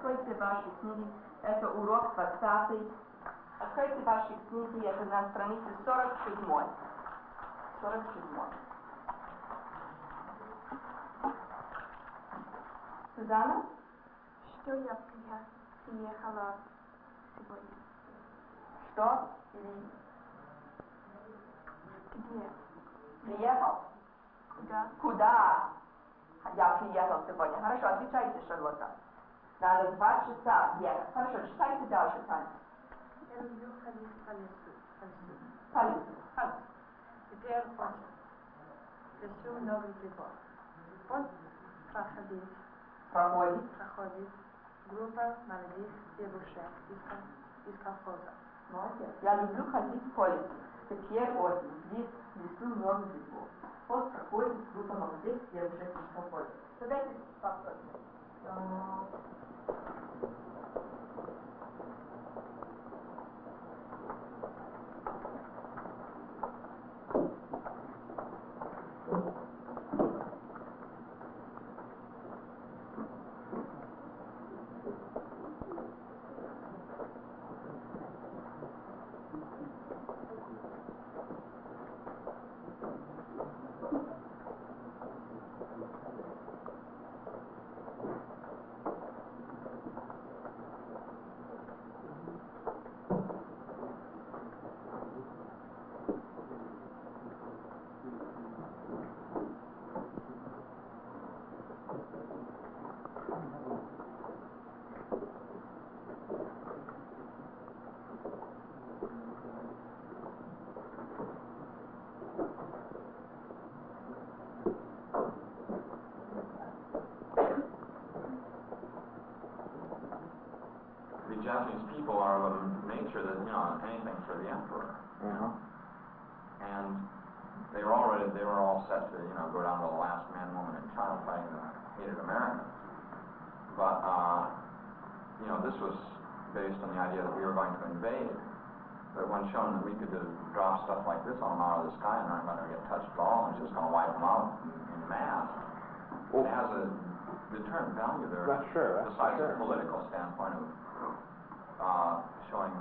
Откройте ваши книги, это урок 20. Откройте ваши книги, это на странице 47. 47. Сюзанна? Что я приехала сегодня? Что? Или... Где? Приехал? Куда? Куда? Я приехал сегодня. Хорошо, отвечайте, Шарлотта. Надо 2 часа ехать. Хорошо, читайте дальше, Таня. Я люблю ходить по лесу. По лесу. Теперь очень. В лесу много грибов. Вот проходит группа молодых девушек из колхоза. Молодец. Я люблю ходить по лесу. Теперь осень. Здесь в лесу много грибов. Вот проходит группа молодых девушек из колхоза. Задайте вопрос. Japanese people are of a nature that, anything for the emperor. And they were all set to, go down to the last man, woman, and child fighting the hated Americans. But, this was based on the idea that we were going to invade. But when shown that we could just drop stuff like this on them out of the sky and they're not going to get touched at all and it's just going to wipe them out in mass, it has a deterrent value there. That's true. Besides the political standpoint of showing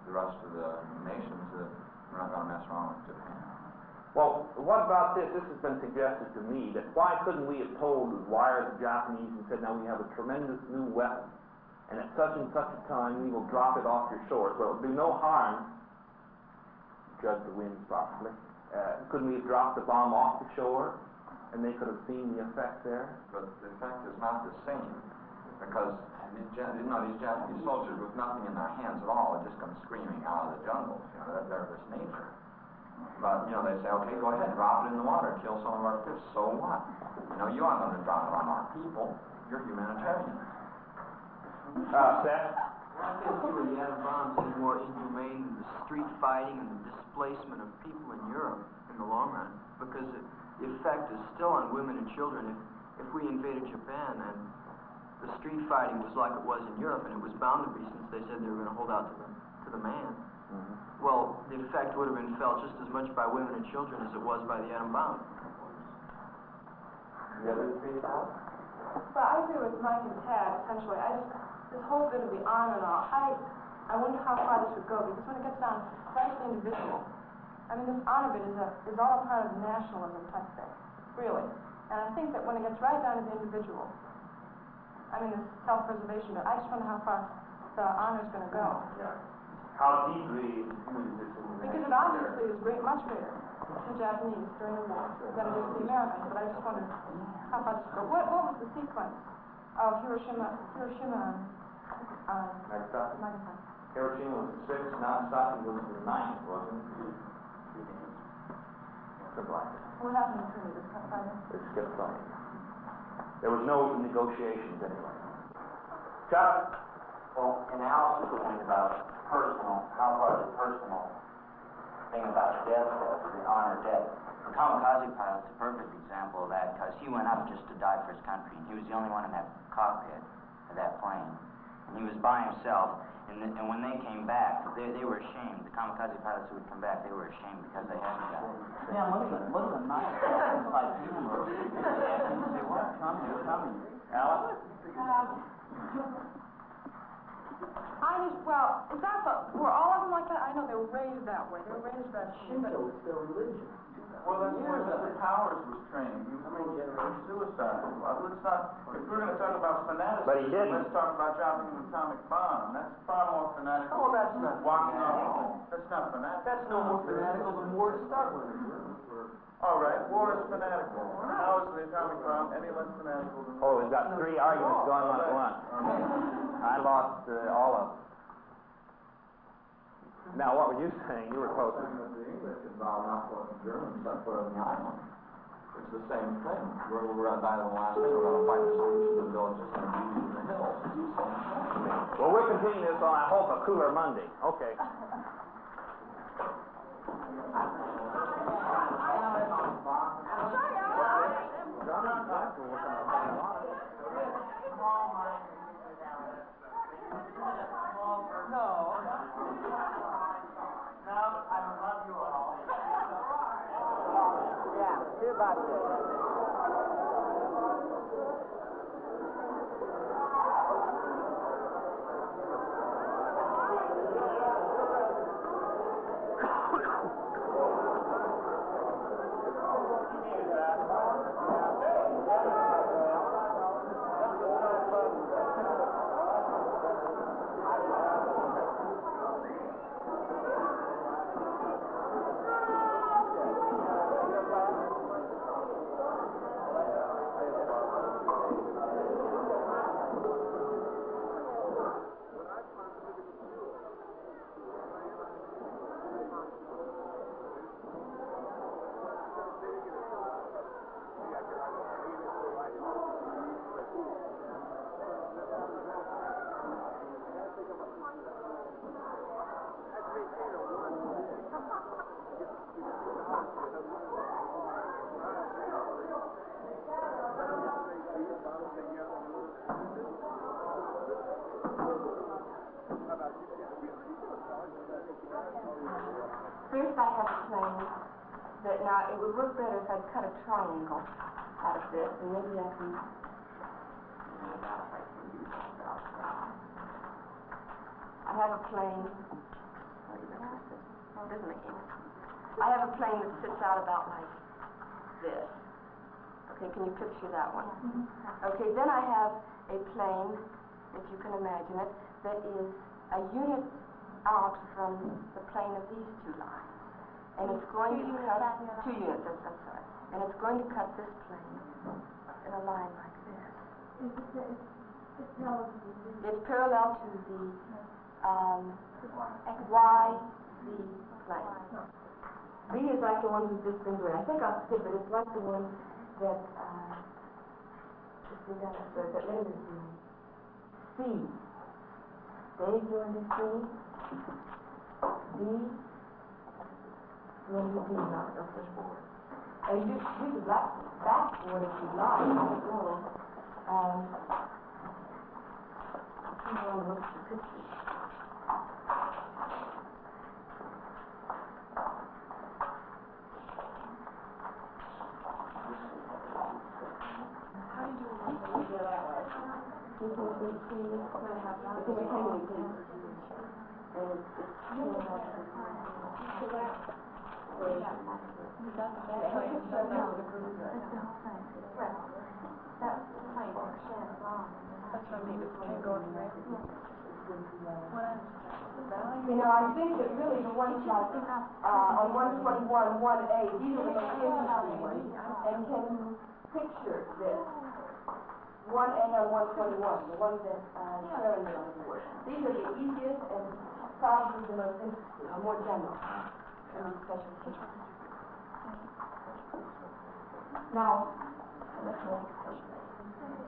the rest of the nations that we're not going to mess around with Japan. Well, what about this? This has been suggested to me, that why couldn't we have told, wired the Japanese and said, now we have a tremendous new weapon, and at such and such a time we will drop it off your shores. Well, it would do no harm, judge the winds possibly. Couldn't we have dropped the bomb off the shore, and they could have seen the effect there? But the effect is not the same, because these Japanese soldiers with nothing in their hands at all would just come screaming out of the jungles. They're this nature. But, they say, okay, go ahead, drop it in the water, kill some of our fish, so what? You aren't going to drop it on our people. You're humanitarian. Seth? I think the atom bombs is more inhumane than the street fighting and the displacement of people in Europe in the long run, because the effect is still on women and children. If we invaded Japan and the street fighting was like it was in Europe, and it was bound to be since they said they were going to hold out to the man. Well, the effect would have been felt just as much by women and children as it was by the atom bomb. Well, I agree with Mike and Tad, essentially. This whole bit of the honor and all, I wonder how far this would go, because when it gets down right to the individual, this honor bit is all a part of the nationalism type thing, really. And I think that when it gets right down to the individual, this self-preservation, but I just wonder how far the honor is going to go. Yeah. How deeply infused this is. Because it obviously is much greater to the Japanese during the war than it is to the Americans, but I just wonder how far this will go. What was the sequence of Hiroshima Nagasaki? Hiroshima was the 6th, Nagasaki was the 9th, wasn't it? What happened in Trinity? This kind of fighting? It skipped on it. There was no negotiations anyway. Chuck? Well, in Alice was thinking about how far the personal thing about death was, the honor death. The kamikaze pilot's a perfect example of that, because he went up just to die for his country, and he was the only one in that cockpit of that plane. And he was by himself, and when they came back, they were ashamed. The kamikaze pilots who would come back, they were ashamed because they hadn't died. Yeah, look at the night. It's like humor. They say, what? Coming. Alice? Is that were all of them like that? I know they were raised that way. They were raised that way. Shinto is still religion. Well, that's where the Powers was trained. He was suicide. Well, let's not, if we're going to talk about fanaticism, But he didn't. let's talk about dropping an atomic bomb. That's far more fanatical. Oh, that's not walking fanatical. off. That's not fanatical. That's no more fanatical than war to start with. All right, war is fanatical. How is the atomic bomb any less fanatical than war? Oh, we've got three arguments going on at once. I lost all of them. Now, what were you saying? You were closer. The English involved not putting Germans stuff put on the island. It's the same thing. We're going to die on the last thing. We're going to fight the solution to the villages and the beauties in the hills. It's the same thing. Well, we're continuing this on, I hope, a cooler Monday. Okay. First, I have a plan that now it would work better if I'd cut a triangle out of this, and maybe I can. I have a plane. Oh, it doesn't make any sense. I have a plane that sits out about like this. Okay, can you picture that one? Okay, then I have a plane, if you can imagine it, that is a unit out from the plane of these two lines. And it's going to cut 2 units, I'm sorry. And it's going to cut this plane in a line like this. It's parallel to the YZ plane. B is like the one we've just been doing. I think I'll skip it. It's like the one that that Linda's doing. C. Dave doing the C. D. Doing the D, not the first board. And you could backboard if you like. I don't know. I don't know what's the picture. You know, I think that really the ones like on 121, 1A, these are the most interesting ones. And can you picture this? 1A on 121, the ones that Sharon did on the board. These are the easiest and probably the most interesting, or more general. Now, let's make a question.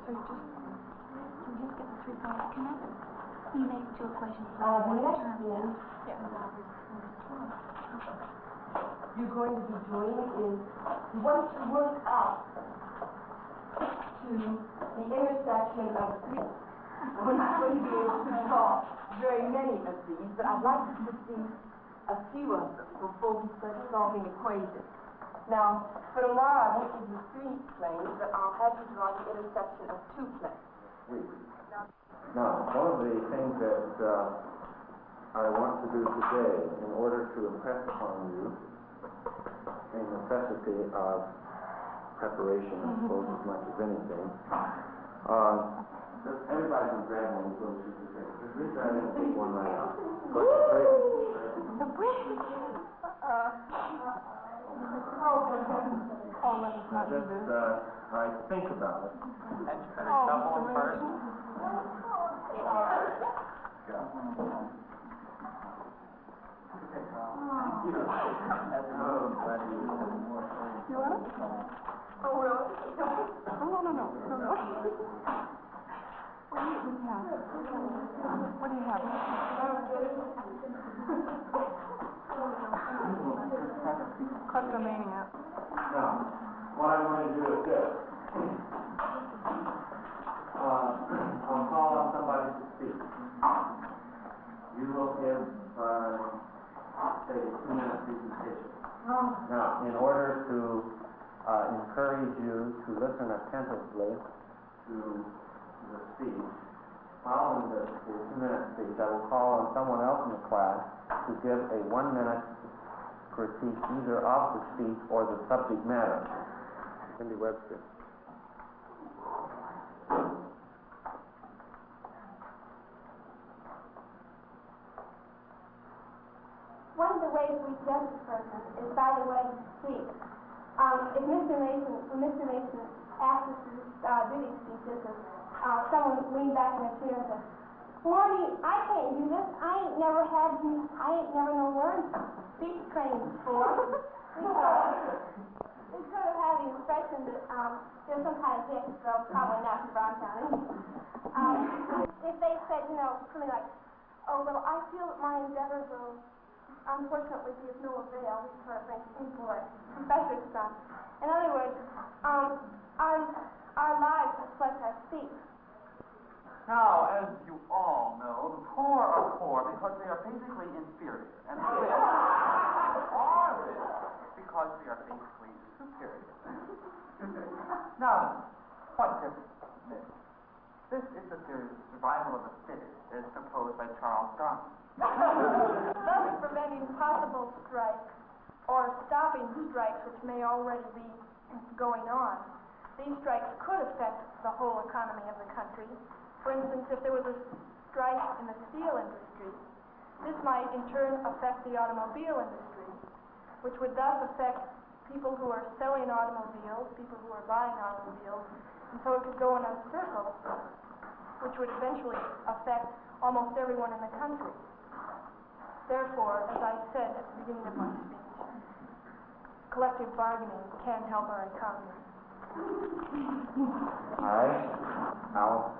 So you just get the 3 points. Can I relate to a question? The next thing you're going to be doing is you want to work out to the intersection of 3. We're not going to be able to draw very many of these, but I'd like you to see a few of them before we start solving equations. Now, for tomorrow, I won't give you 3 planes, but I'll have you draw the intersection of 2 planes. Oui. Now, one of the things that I want to do today, in order to impress upon you a necessity of preparation, I suppose, as much as anything, everybody can grab one of those sheets of paper. Just reach out and take one right out. Just try to think about it. And you better shuffle them first. You want it? Oh, really? Oh, no. What do you have? Kleptomania. Now, what I'm going to do is this. I'll call on somebody to speak. You will give, say, a 2-minute presentation. Now, in order to encourage you to listen attentively to the speech, following the 2-minute speech, I will call on someone else in the class to give a 1-minute critique either of the speech or the subject matter. Cindy Webster. One of the ways we judge a person is by the way he speaks. If Mr. Mason asked us to do these speeches, someone leaned back in their chair and said, "Marty, I can't do this. I ain't never no learned speech training before." We sort of have the impression that there's some kind of gift, though probably not in Brown County. If they said, something like, "Oh, well, I feel that my endeavors will unfortunately be of no avail," these sort of things people like professors done. In other words, our lives reflect our speech. Now, as you all know, the poor are poor because they are basically inferior, and the rich are rich because they are basically superior. Now, what difference makes? This is the theory of survival of the fittest, as proposed by Charles Darwin. Thus preventing possible strikes or stopping strikes which may already be going on. These strikes could affect the whole economy of the country. For instance, if there was a strike in the steel industry, this might in turn affect the automobile industry, which would thus affect people who are selling automobiles, people who are buying automobiles, and so it could go in a circle, which would eventually affect almost everyone in the country. Therefore, as I said at the beginning of my speech, collective bargaining can help our economy. All right. Now.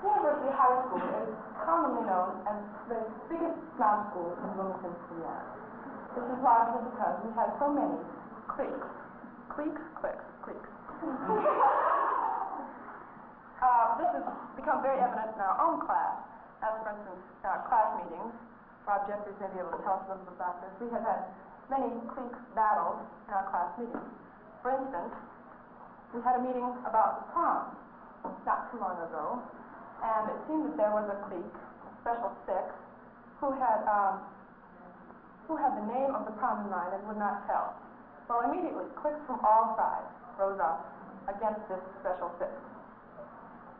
University High School is commonly known as the biggest snob school in Wilmington, Indiana. This is largely because we have so many cliques. Cliques. This has become very evident in our own class, as for instance, in our class meetings. Rob Jeffries may be able to tell us a little bit about this. We have had many clique battles in our class meetings. For instance, we had a meeting about the prom not too long ago, and it seemed that there was a clique, Special Six, who had the name of the prom in mind and would not tell. Well, immediately, cliques from all sides rose up against this Special Six.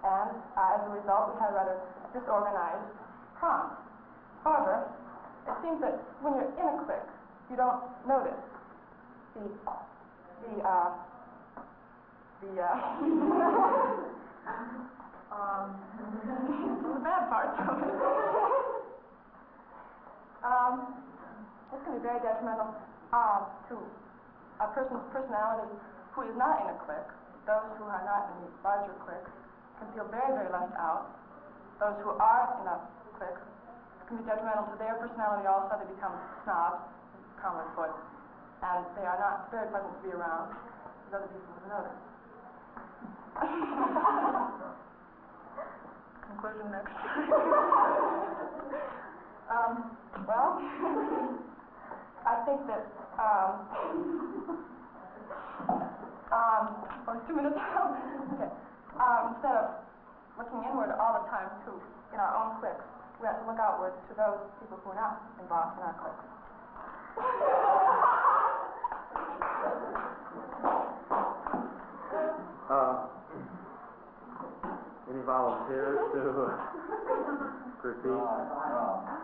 And as a result, we had a rather disorganized prom. However, it seems that when you're in a clique, you don't notice the bad parts of it. It's going to be very detrimental to a person's personality who is not in a clique. Those who are not in larger cliques can feel very, very left out. Those who are in a clique can be detrimental to their personality also. They become snobs, common foot, and they are not very pleasant to be around, as other people will notice. conclusion next. Well, I think that, oh, 2 minutes out. Okay. Instead of looking inward all the time in our own cliques, we have to look outward to those people who are not involved in our cliques. Any volunteers to critique?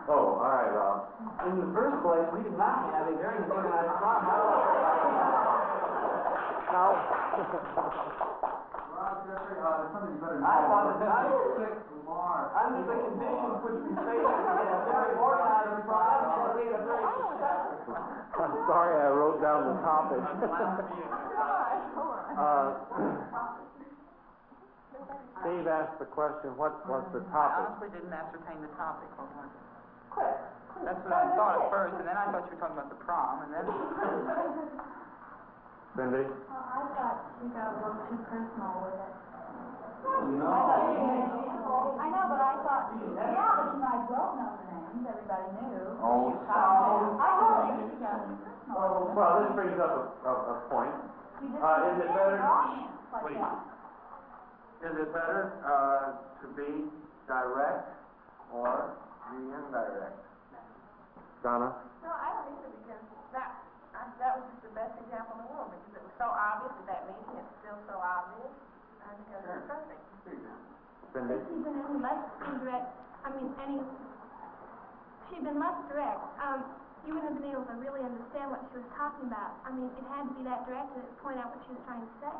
Oh, all right, Rob. In the first place, we did not have a very organized crowd. Now, Something better. I thought that I was sick under the conditions which we face, we had a very organized crowd, and we had a very successful. I'm sorry I wrote down the topic. Steve asked the question, what was the I topic? honestly didn't ascertain the topic. What was it? Quick. That's what I thought at first, and then I thought you were talking about the prom, and then... Cindy? Well, I thought she got a little too personal with it. No. I know, but I thought, yeah, but you might as well know the names. Everybody knew. Oh, I thought she got too personal. well, this brings up a point. You just Is it better? like Please. that. Is it better to be direct or be indirect? Donna? No, I don't either, because that was just the best example in the world, because it was so obvious at that meeting. It's still so obvious. I think it was perfect. Cindy? If she'd been any less indirect, she'd been less direct, you wouldn't have been able to really understand what she was talking about. I mean, it had to be that direct and point out what she was trying to say.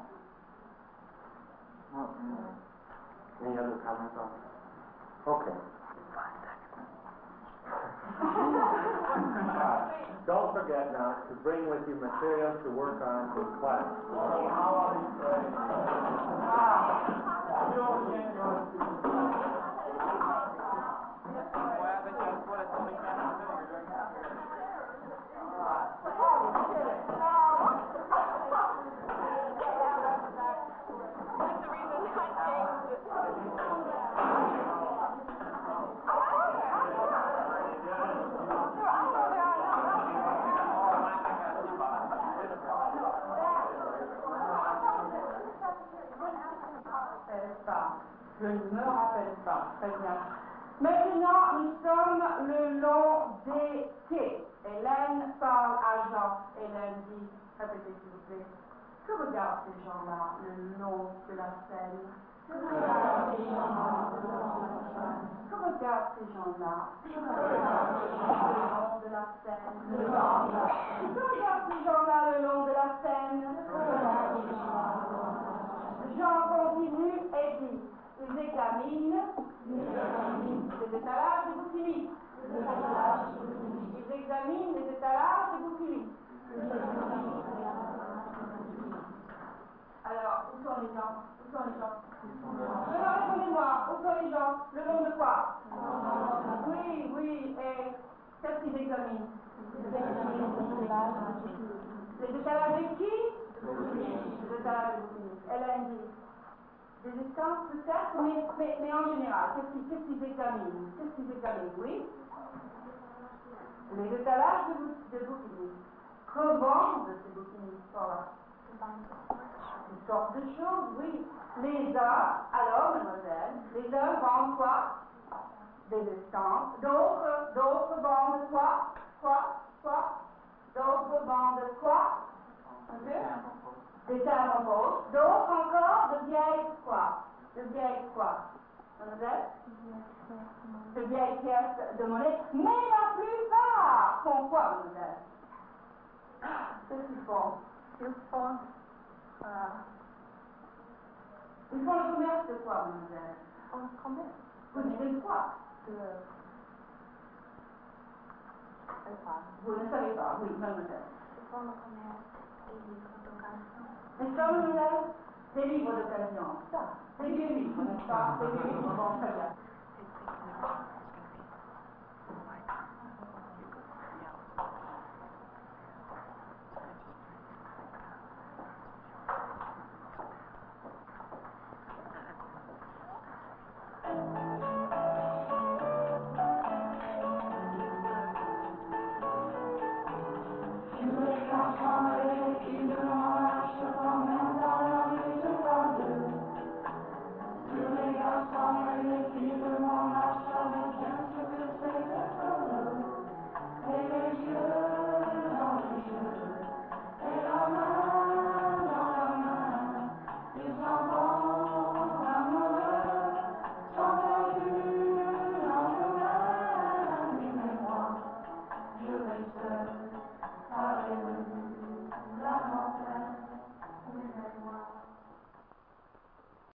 Any other comments on it? Okay. Don't forget now to bring with you materials to work on in class. Je ne me rappelle pas. Très bien. Maintenant, nous sommes le long des quais. Hélène parle à Jean. Hélène dit, répétez s'il vous plaît. Que regardent ces gens-là le long de la Seine? Que regardent ces gens-là le long de la Seine? Que regardent ces gens-là le long de la Seine? Jean continue et dit, ils examinent les étalages des bouqueries. Ils examinent les étalages des bouqueries. Alors, où sont les gens? Où sont les gens? Alors, répondez-moi, où sont les gens? Le long de quoi? Oui, oui, et qu'est-ce qu'ils examinent? Les étalages de qui? Les étalages de bouqueries. Hélène dit, des distances peut-être, mais en général, qu'est-ce qu'ils examinent? Qu'est-ce qu'ils examinent? Oui? Les étalages de bouqueries. Que vendent ces bouqueries par là? Toutes sortes de choses, oui. Les uns, alors, mademoiselle, les uns vendent quoi? Des estampes. D'autres vendent quoi? D'autres vendent quoi? Des timbres en poche. D'autres encore de vieilles quoi? Mademoiselle? De vieilles pièces de monnaie. Mais la plupart font quoi, mademoiselle? Qu'est-ce qu'ils font? Ils font le commerce de quoi, mademoiselle? Oui, mais de quoi? Vous ne savez pas, oui, mademoiselle. Ils font le commerce des livres d'occasion. N'est-ce pas, mademoiselle? Des livres d'occasion, ça. Des vieux livres, n'est-ce pas? Des vieux livres, bon, très bien.